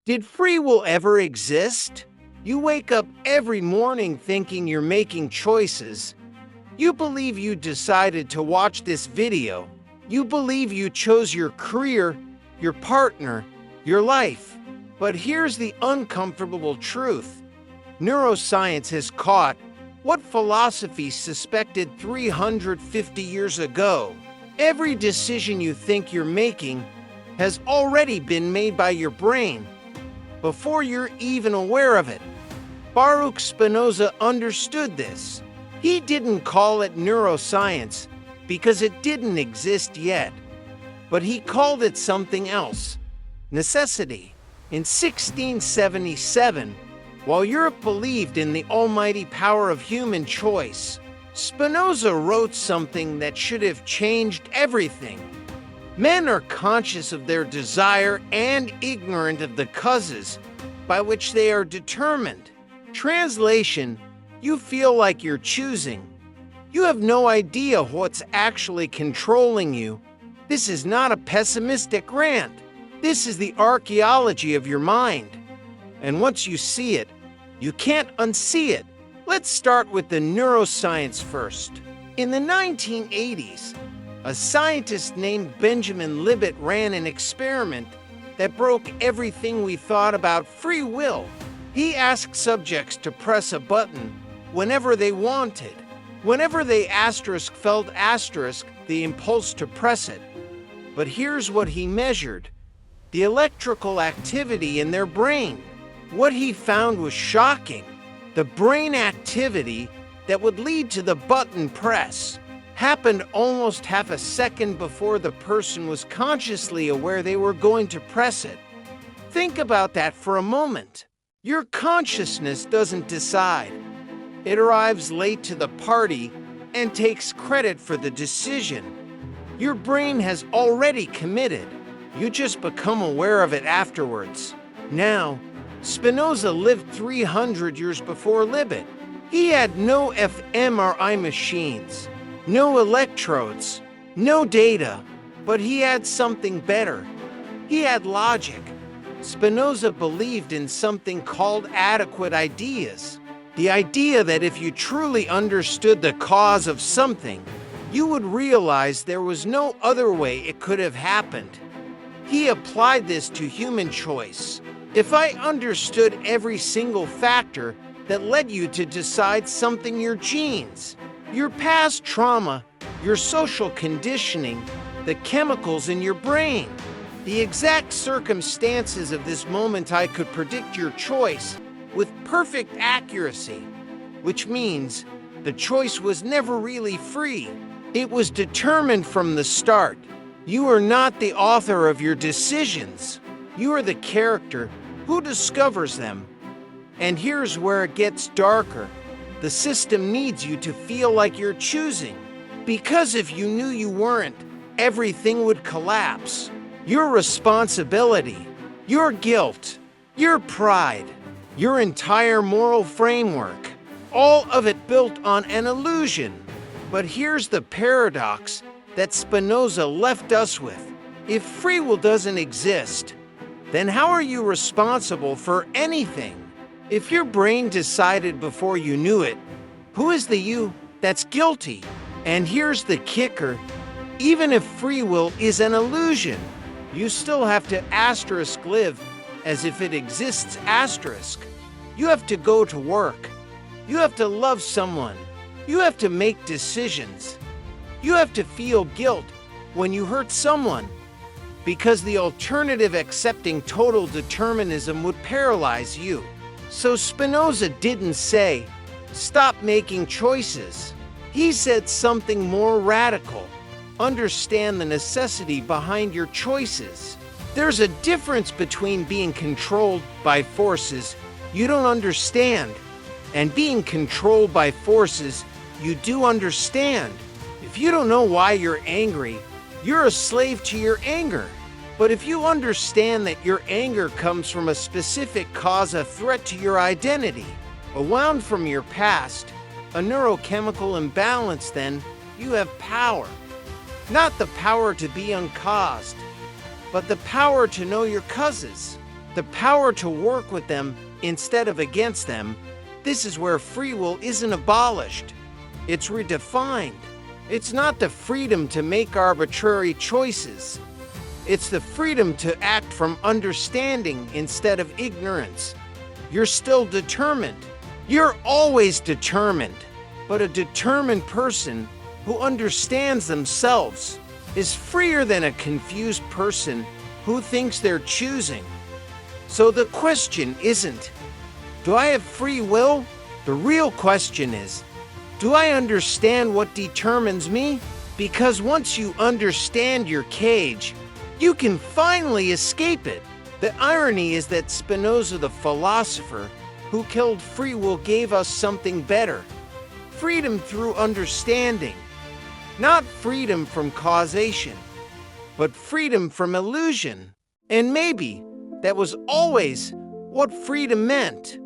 Did free will ever exist? You wake up every morning thinking you're making choices. You believe you decided to watch this video. You believe you chose your career, your partner, your life. But here's the uncomfortable truth. Neuroscience has caught what philosophy suspected 350 years ago. Every decision you think you're making has already been made by your brain before you're even aware of it. Baruch Spinoza understood this. He didn't call it neuroscience because it didn't exist yet, but he called it something else: necessity. In 1677, while Europe believed in the almighty power of human choice, Spinoza wrote something that should have changed everything. Men are conscious of their desire and ignorant of the causes by which they are determined. Translation: you feel like you're choosing. You have no idea what's actually controlling you. This is not a pessimistic rant. This is the archaeology of your mind. And once you see it, you can't unsee it. Let's start with the neuroscience first. In the 1980s, a scientist named Benjamin Libet ran an experiment that broke everything we thought about free will. He asked subjects to press a button whenever they wanted. Whenever they felt the impulse to press it. But here's what he measured: the electrical activity in their brain. What he found was shocking. The brain activity that would lead to the button press happened almost half a second before the person was consciously aware they were going to press it. Think about that for a moment. Your consciousness doesn't decide. It arrives late to the party and takes credit for the decision. Your brain has already committed. You just become aware of it afterwards. Now, Spinoza lived 300 years before Libet. He had no fMRI machines, no electrodes, no data, but he had something better. He had logic. Spinoza believed in something called adequate ideas. The idea that if you truly understood the cause of something, you would realize there was no other way it could have happened. He applied this to human choice. If I understood every single factor that led you to decide something, your genes, your past trauma, your social conditioning, the chemicals in your brain, the exact circumstances of this moment, I could predict your choice with perfect accuracy, which means the choice was never really free. It was determined from the start. You are not the author of your decisions. You are the character who discovers them. And here's where it gets darker. The system needs you to feel like you're choosing. Because if you knew you weren't, everything would collapse. Your responsibility, your guilt, your pride, your entire moral framework, all of it built on an illusion. But here's the paradox that Spinoza left us with. If free will doesn't exist, then how are you responsible for anything? If your brain decided before you knew it, who is the you that's guilty? And here's the kicker. Even if free will is an illusion, you still have to live as if it exists . You have to go to work. You have to love someone. You have to make decisions. You have to feel guilt when you hurt someone, because the alternative, accepting total determinism, would paralyze you. So Spinoza didn't say, stop making choices. He said something more radical. Understand the necessity behind your choices. There's a difference between being controlled by forces you don't understand and being controlled by forces you do understand. If you don't know why you're angry, you're a slave to your anger. But if you understand that your anger comes from a specific cause, a threat to your identity, a wound from your past, a neurochemical imbalance, then you have power. Not the power to be uncaused, but the power to know your causes, the power to work with them instead of against them. This is where free will isn't abolished. It's redefined. It's not the freedom to make arbitrary choices. It's the freedom to act from understanding instead of ignorance. You're still determined. You're always determined. But a determined person who understands themselves is freer than a confused person who thinks they're choosing. So the question isn't, do I have free will? The real question is, do I understand what determines me? Because once you understand your cage, you can finally escape it. The irony is that Spinoza, the philosopher who killed free will, gave us something better. Freedom through understanding. Not freedom from causation, but freedom from illusion. And maybe that was always what freedom meant.